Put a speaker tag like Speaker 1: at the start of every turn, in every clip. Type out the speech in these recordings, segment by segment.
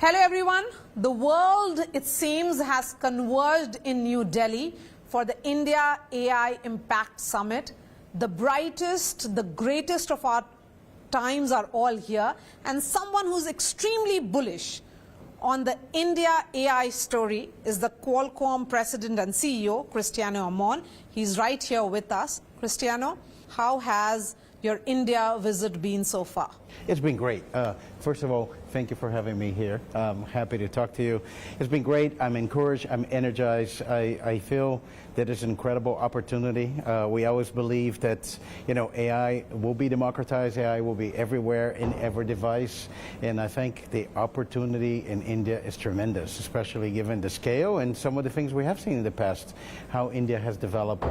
Speaker 1: Hello everyone. The world, it seems, has converged in New Delhi for the India AI Impact Summit. The brightest, the greatest of our times are all here, and someone who's extremely bullish on the India AI story is the Qualcomm President and CEO, Cristiano Amon. He's right here with us. Cristiano, how has your India visit been so far?
Speaker 2: It's been great. First of all, thank you for having me here. I'm happy to talk to you. It's been great. I'm encouraged. I'm energized. I feel that it's an incredible opportunity. We always believe that, AI will be democratized. AI will be everywhere in every device. And I think the opportunity in India is tremendous, especially given the scale and some of the things we have seen in the past, how India has developed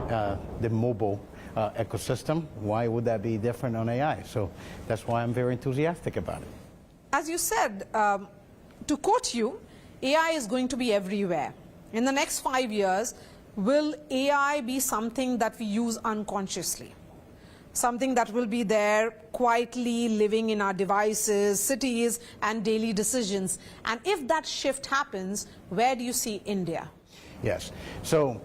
Speaker 2: the mobile ecosystem. Why would that be different on AI? So that's why I'm very enthusiastic about it.
Speaker 1: As you said, to quote you, AI is going to be everywhere. In the next 5 years, will AI be something that we use unconsciously? Something that will be there quietly living in our devices, cities, and daily decisions. And if that shift happens, where do you see India?
Speaker 2: Yes. So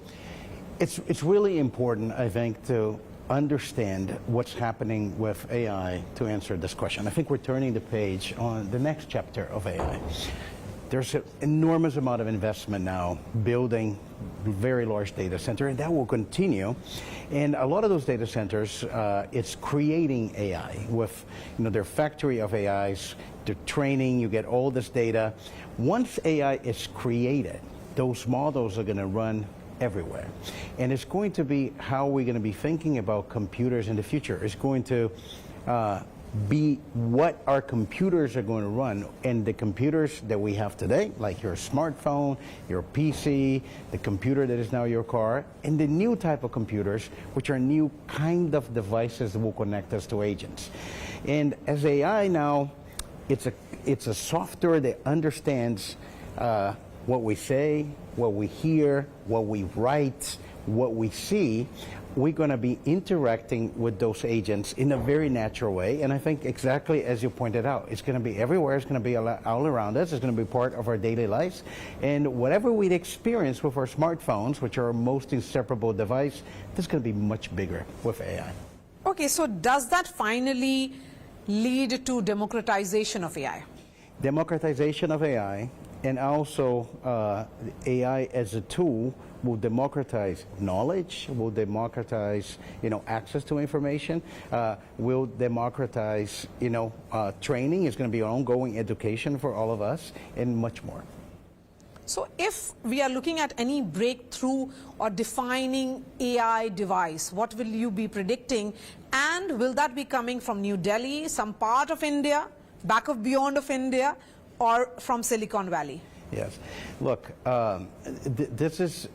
Speaker 2: it's really important, I think, to understand what's happening with AI to answer this question. I think we're turning the page on the next chapter of AI. There's an enormous amount of investment now building very large data center, and that will continue. And a lot of those data centers, it's creating AI with their factory of AIs, the training, you get all this data. Once AI is created, those models are going to run everywhere. And it's going to be how we're going to be thinking about computers in the future. It's going to be what our computers are going to run. And the computers that we have today, like your smartphone, your PC, the computer that is now your car, and the new type of computers, which are new kind of devices that will connect us to agents. And as AI now, it's a software that understands what we say, what we hear, what we write, what we see. We're going to be interacting with those agents in a very natural way. And I think exactly as you pointed out, it's going to be everywhere. It's going to be all around us. It's going to be part of our daily lives. And whatever we experience with our smartphones, which are our most inseparable device, this is going to be much bigger with AI.
Speaker 1: Okay, so does that finally lead to democratization of AI?
Speaker 2: Democratization of AI, and also AI as a tool will democratize knowledge, will democratize access to information, will democratize training. It's going to be ongoing education for all of us, and much more.
Speaker 1: So if we are looking at any breakthrough or defining AI device, what will you be predicting? And will that be coming from New Delhi, some part of India, back of beyond of India, or from Silicon Valley?
Speaker 2: Yes. Look, it's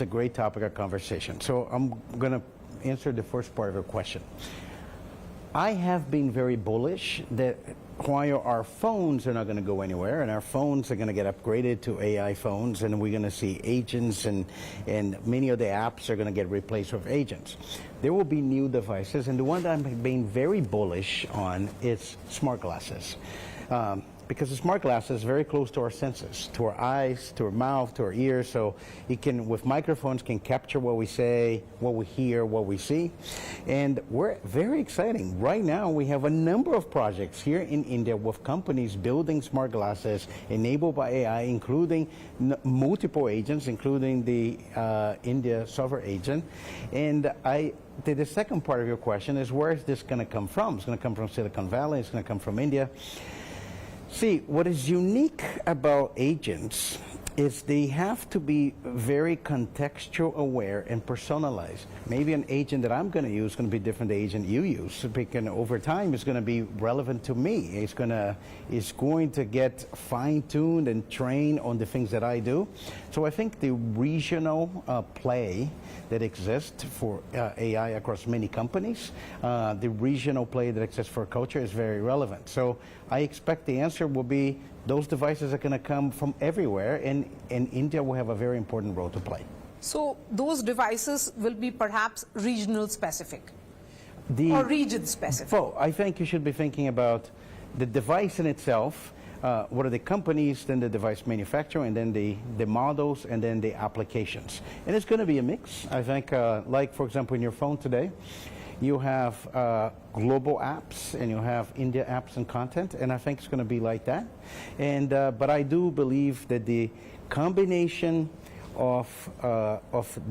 Speaker 2: a great topic of conversation. So I'm going to answer the first part of your question. I have been very bullish that while our phones are not going to go anywhere, and our phones are going to get upgraded to AI phones, and we're going to see agents, and many of the apps are going to get replaced with agents. There will be new devices, and the one that I'm being very bullish on is smart glasses. Because the smart glasses is very close to our senses, to our eyes, to our mouth, to our ears. So it can, with microphones, can capture what we say, what we hear, what we see. And we're very exciting. Right now, we have a number of projects here in India with companies building smart glasses enabled by AI, including multiple agents, including the India software agent. And the second part of your question is, where is this going to come from? It's going to come from Silicon Valley. It's going to come from India. See, what is unique about agents is they have to be very contextual aware and personalized. Maybe an agent that I'm going to use is going to be different than the agent you use. Because over time, it's going to be relevant to me. It's going to get fine-tuned and trained on the things that I do. So I think the regional play that exists for AI across many companies, the regional play that exists for culture is very relevant. So I expect the answer will be those devices are going to come from everywhere, and India will have a very important role to play.
Speaker 1: So those devices will be perhaps regional specific or region specific?
Speaker 2: Well, I think you should be thinking about the device in itself what are the companies, then the device manufacturer, and then the models, and then the applications. And it's going to be a mix. I think, like, for example, in your phone today, you have global apps, and you have India apps and content, and I think it's going to be like that. And but I do believe that the combination of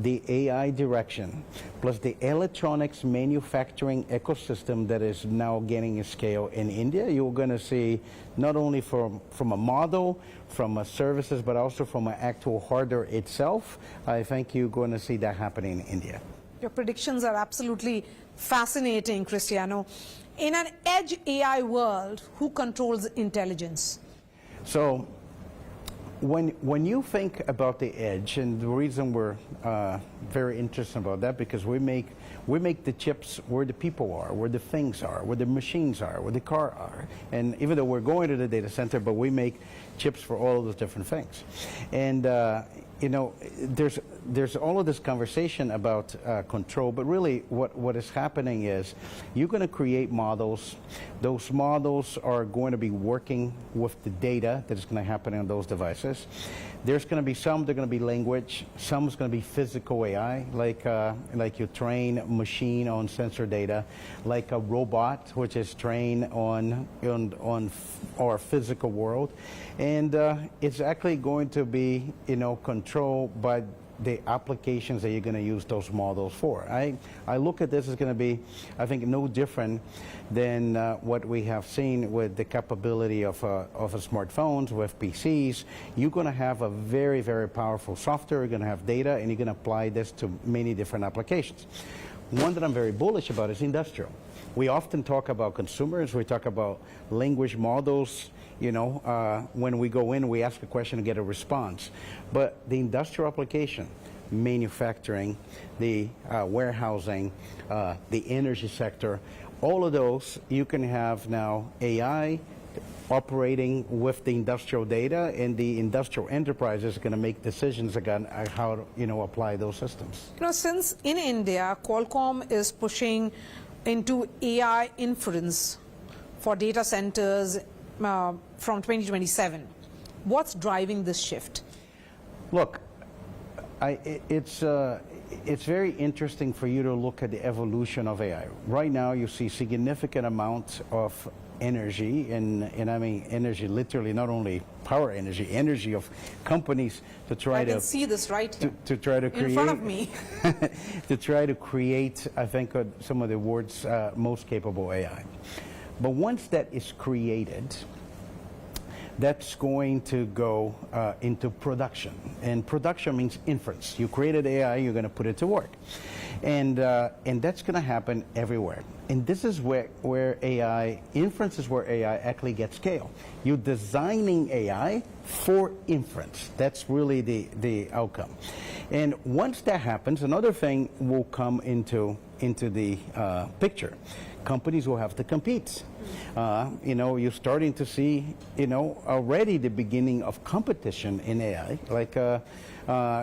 Speaker 2: the AI direction plus the electronics manufacturing ecosystem that is now gaining a scale in India, you're going to see not only from a model, from a services, but also from an actual hardware itself. I think you're going to see that happening in India.
Speaker 1: Your predictions are absolutely fascinating, Cristiano. In an edge AI world, who controls intelligence?
Speaker 2: So when you think about the edge, and the reason we're very interested about that, because we make the chips where the people are, where the things are, where the machines are, where the car are. And even though we're going to the data center, but we make chips for all of those different things. And you know, there's all of this conversation about control, but really what is happening is you're going to create models. Those models are going to be working with the data that is going to happen on those devices. There's going to be some that are going to be language, some is going to be physical AI, like you train a machine on sensor data, like a robot which is trained on our physical world, and it's actually going to be, you know, controlled by the applications that you're going to use those models for. I look at this as going to be, I think, no different than what we have seen with the capability of smartphones, with PCs. You're going to have a very, very powerful software, you're going to have data, and you're going to apply this to many different applications. One that I'm very bullish about is industrial. We often talk about consumers, we talk about language models. You know, when we go in, we ask a question and get a response. But the industrial application, manufacturing, the warehousing, the energy sector, all of those, you can have now AI operating with the industrial data, and the industrial enterprises are going to make decisions again on how to, you know, apply those systems.
Speaker 1: You know, since in India, Qualcomm is pushing into AI inference for data centers from 2027. What's driving this shift?
Speaker 2: Look, it's very interesting for you to look at the evolution of AI. Right now, you see significant amounts of energy, and I mean energy literally, not only power energy, energy of companies to try to
Speaker 1: see this right here,
Speaker 2: to try to create
Speaker 1: in front of me.
Speaker 2: to try to create, I think, some of the world's most capable AI. But once that is created, that's going to go into production. And production means inference. You created AI, you're going to put it to work. And that's going to happen everywhere. And this is where AI, inference is where AI actually gets scale. You're designing AI for inference. That's really the outcome. And once that happens, another thing will come into the picture. Companies will have to compete. You know, you're starting to see, you know, already the beginning of competition in AI. Like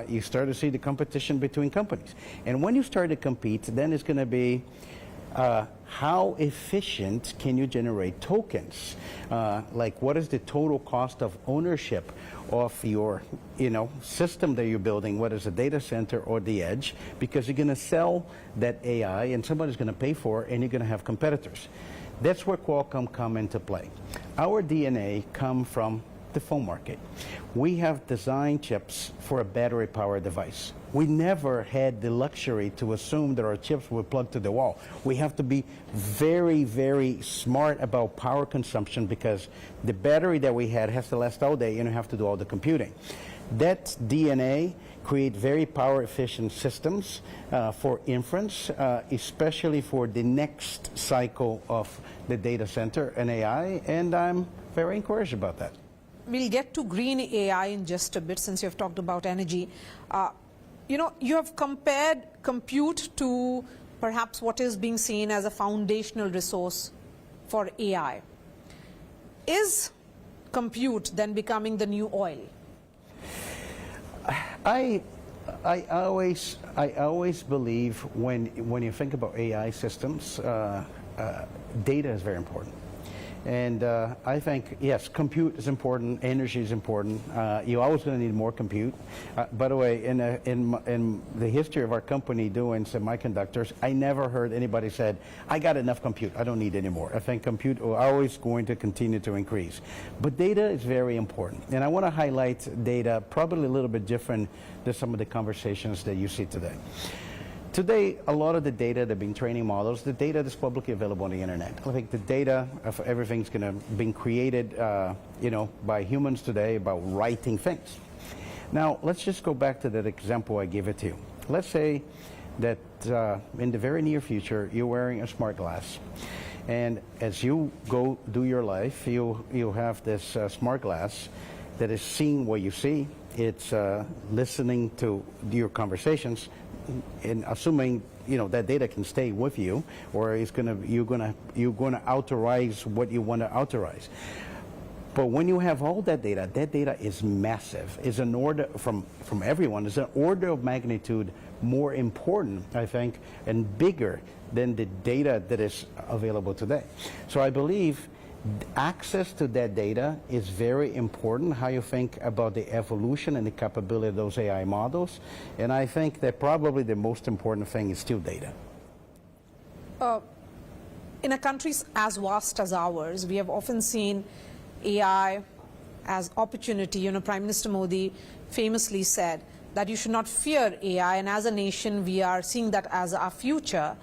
Speaker 2: you start to see the competition between companies. And when you start to compete, then it's going to be how efficient can you generate tokens? Like, what is the total cost of ownership of your, you know, system that you're building, whether it's a data center or the edge, because you're going to sell that AI and somebody's going to pay for it, and you're going to have competitors. That's where Qualcomm come into play. Our DNA come from the phone market. We have designed chips for a battery-powered device. We never had the luxury to assume that our chips were plugged to the wall. We have to be very, very smart about power consumption, because the battery that we had has to last all day, and you have to do all the computing. That DNA create very power efficient systems for inference, especially for the next cycle of the data center and AI, and I'm very encouraged about that.
Speaker 1: We'll get to green AI in just a bit, since you've talked about energy. You know, you have compared compute to perhaps what is being seen as a foundational resource for AI. Is compute then becoming the new oil?
Speaker 2: I always believe when you think about AI systems, data is very important. And I think, yes, compute is important, energy is important. You're always going to need more compute. By the way, in the history of our company doing semiconductors, I never heard anybody said, I got enough compute, I don't need any more. I think compute is always going to continue to increase. But data is very important. And I want to highlight data probably a little bit different than some of the conversations that you see today. Today, a lot of the data that have been training models, the data that's publicly available on the internet. I think the data of everything's going to be created, by humans today about writing things. Now, let's just go back to that example I gave it to you. Let's say that in the very near future, you're wearing a smart glass. And as you go do your life, you have this smart glass that is seeing what you see. It's listening to your conversations, and assuming that data can stay with you, or you're gonna authorize what you want to authorize. But when you have all that data is massive. Is an order from everyone. Is an order of magnitude more important, I think, and bigger than the data that is available today. So I believe access to that data is very important, how you think about the evolution and the capability of those AI models. And I think that probably the most important thing is still data.
Speaker 1: In a country as vast as ours, we have often seen AI as opportunity. Prime Minister Modi famously said that you should not fear AI, and as a nation, we are seeing that as our future.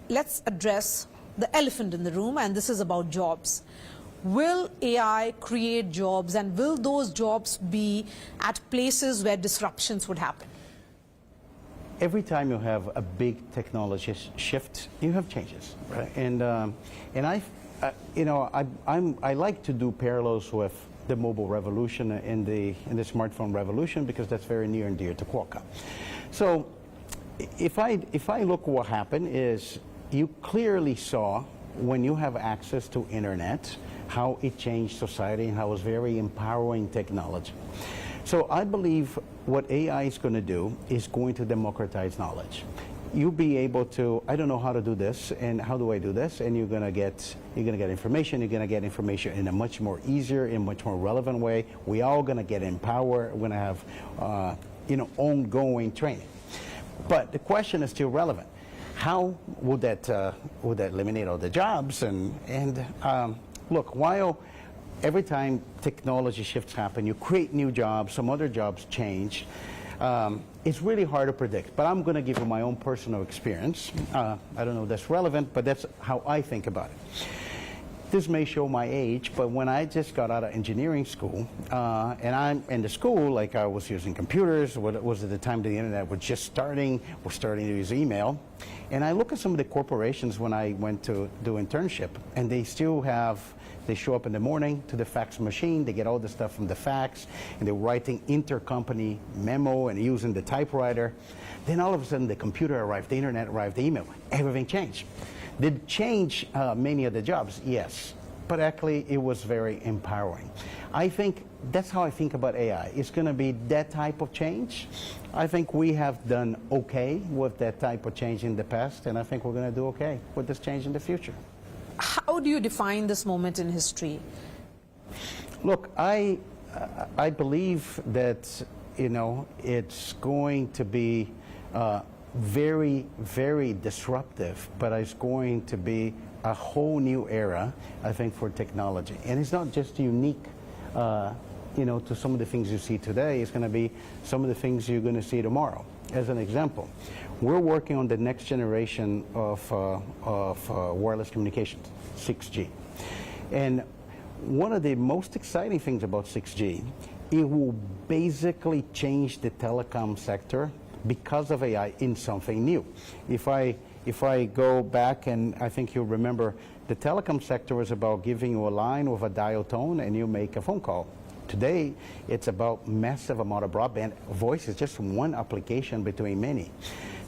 Speaker 1: Let's address the elephant in the room, and this is about jobs. Will AI create jobs, and will those jobs be at places where disruptions would happen?
Speaker 2: Every time you have a big technology shift, you have changes, right? And I like to do parallels with the mobile revolution and the smartphone revolution, because that's very near and dear to Qualcomm. So if I look what happened is, you clearly saw when you have access to internet how it changed society and how it was very empowering technology. So I believe what AI is going to do is going to democratize knowledge. You'll be able to, I don't know how to do this, and how do I do this? And you're going to get information. You're going to get information in a much more easier, in a much more relevant way. We all going to get empowered. We're going to have ongoing training. But the question is still relevant. How would that eliminate all the jobs? And look, while every time technology shifts happen, you create new jobs, some other jobs change. It's really hard to predict, but I'm going to give you my own personal experience. I don't know if that's relevant, but that's how I think about it. This may show my age, but when I just got out of engineering school, and I'm in the school, like I was using computers, what was at the time the internet was just starting, we're starting to use email. And I look at some of the corporations when I went to do internship, and they still have, they show up in the morning to the fax machine, they get all the stuff from the fax, and they're writing intercompany memo and using the typewriter. Then all of a sudden the computer arrived, the internet arrived, the email, everything changed. Did it change many of the jobs? Yes, but actually it was very empowering. I think that's how I think about AI. It's going to be that type of change. I think we have done okay with that type of change in the past, and I think we're going to do okay with this change in the future.
Speaker 1: How do you define this moment in history?
Speaker 2: Look, I believe that it's going to be very, very disruptive, but it's going to be a whole new era, I think, for technology. And it's not just unique, to some of the things you see today. It's going to be some of the things you're going to see tomorrow. As an example, we're working on the next generation of wireless communications, 6G. And one of the most exciting things about 6G, it will basically change the telecom sector because of AI in something new. If I go back, and I think you'll remember, the telecom sector was about giving you a line with a dial tone and you make a phone call. Today, it's about massive amount of broadband. Voice is just one application between many.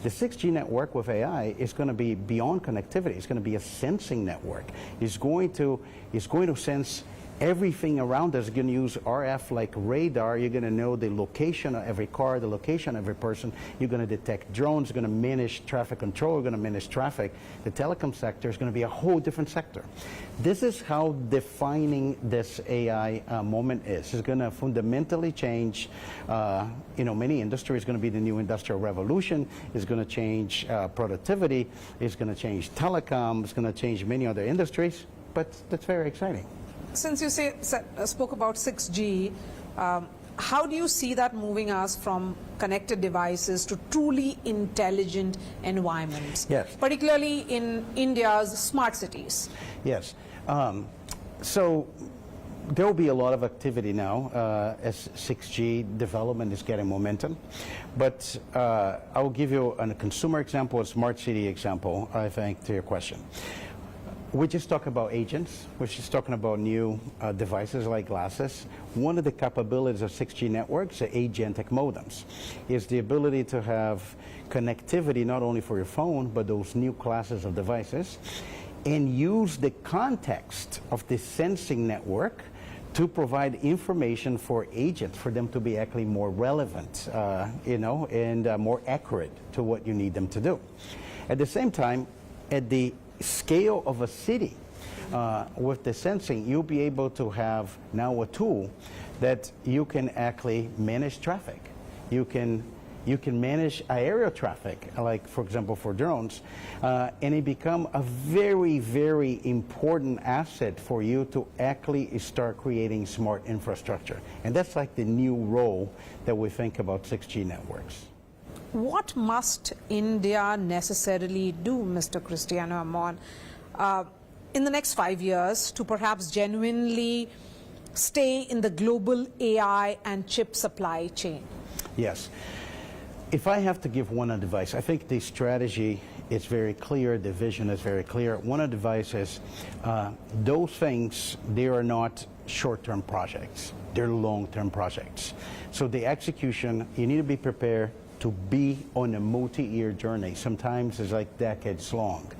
Speaker 2: The 6G network with AI is going to be beyond connectivity. It's going to be a sensing network. It's going to sense everything around us is going to use RF like radar. You're going to know the location of every car, the location of every person. You're going to detect drones. You're going to manage traffic control. You're going to manage traffic. The telecom sector is going to be a whole different sector. This is how defining this AI moment is. It's going to fundamentally change, many industries. It's going to be the new industrial revolution. It's going to change productivity. It's going to change telecom. It's going to change many other industries. But that's very exciting.
Speaker 1: Since you spoke about 6G, how do you see that moving us from connected devices to truly intelligent environments?
Speaker 2: Yes.
Speaker 1: Particularly in India's smart cities.
Speaker 2: Yes. So there will be a lot of activity now as 6G development is getting momentum. But I will give you a consumer example, a smart city example, I think, to your question. We just talk about agents. We're just talking about new devices like glasses. One of the capabilities of 6G networks, the agentic modems, is the ability to have connectivity not only for your phone, but those new classes of devices, and use the context of the sensing network to provide information for agents, for them to be actually more relevant, and more accurate to what you need them to do. At the same time, at the scale of a city, with the sensing, you'll be able to have now a tool that you can actually manage traffic. You can manage aerial traffic, like, for example, for drones, and it become a very, very important asset for you to actually start creating smart infrastructure. And that's like the new role that we think about 6G networks.
Speaker 1: What must India necessarily do, Mr. Cristiano Amon, in the next 5 years to perhaps genuinely stay in the global AI and chip supply chain?
Speaker 2: Yes. If I have to give one advice, I think the strategy is very clear, the vision is very clear. One advice is those things, they are not short-term projects. They're long-term projects. So the execution, you need to be prepared to be on a multi-year journey. Sometimes it's like decades long.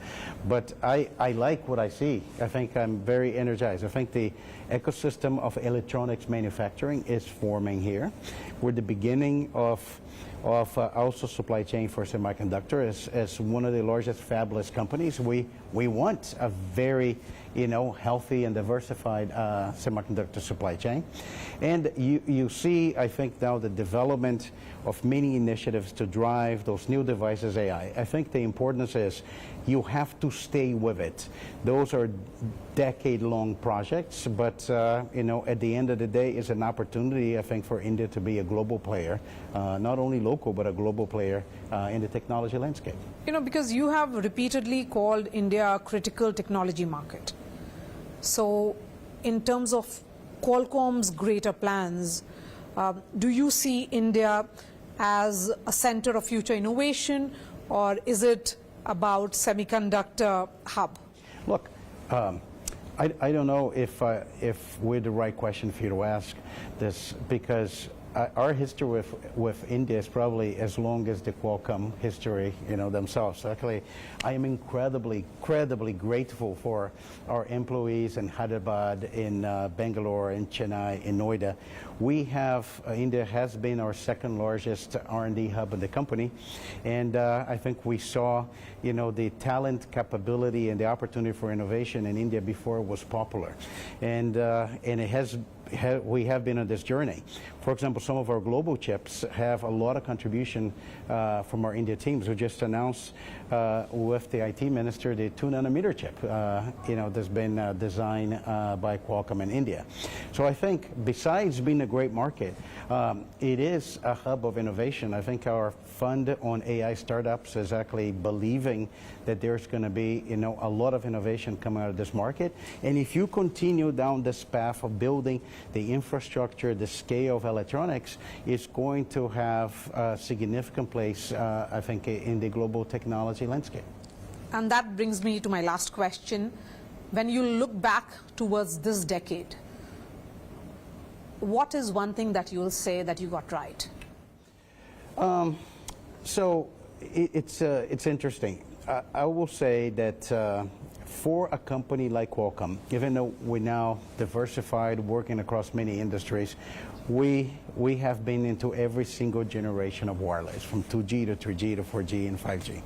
Speaker 2: But I like what I see. I think I'm very energized. I think the ecosystem of electronics manufacturing is forming here. We're the beginning of also supply chain for semiconductor. As one of the largest fabless companies, we want a very healthy and diversified semiconductor supply chain. And you see, I think now the development of many initiatives to drive those new devices AI. I think the importance is you have to stay with it. Those are decade-long projects, but at the end of the day, it's an opportunity, I think, for India to be a global player, not only local, but a global player in the technology landscape.
Speaker 1: Because you have repeatedly called India a critical technology market. So in terms of Qualcomm's greater plans, do you see India as a center of future innovation, or is it about semiconductor hub?
Speaker 2: Look, I don't know if we're the right question for you to ask this, because our history with India is probably as long as the Qualcomm history, themselves. Actually, I am incredibly grateful for our employees in Hyderabad, in Bangalore, in Chennai, in Noida. India has been our second largest R&D hub in the company, and I think we saw, the talent, capability, and the opportunity for innovation in India before it was popular, and we have been on this journey. For example, some of our global chips have a lot of contribution from our India teams. We just announced with the IT minister the 2-nanometer chip, that's been designed by Qualcomm in India. So I think besides being a great market, it is a hub of innovation. I think our fund on AI startups is actually believing that there's going to be a lot of innovation coming out of this market. And if you continue down this path of building the infrastructure, the scale of electronics, is going to have a significant place, I think, in the global technology landscape.
Speaker 1: And that brings me to my last question. When you look back towards this decade, what is one thing that you will say that you got right?
Speaker 2: So it's interesting. I will say that for a company like Qualcomm, even though we're now diversified, working across many industries, we have been into every single generation of wireless, from 2G to 3G to 4G and 5G.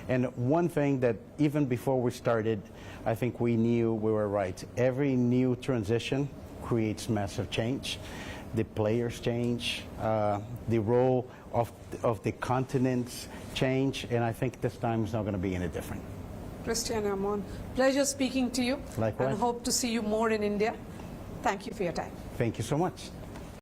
Speaker 2: And one thing that even before we started, I think we knew we were right. Every new transition creates massive change. The players change, the role of the continents change, and I think this time is not going to be any different.
Speaker 1: Cristiano Amon, pleasure speaking to you.
Speaker 2: Likewise.
Speaker 1: And hope to see you more in India. Thank you for your time.
Speaker 2: Thank you so much.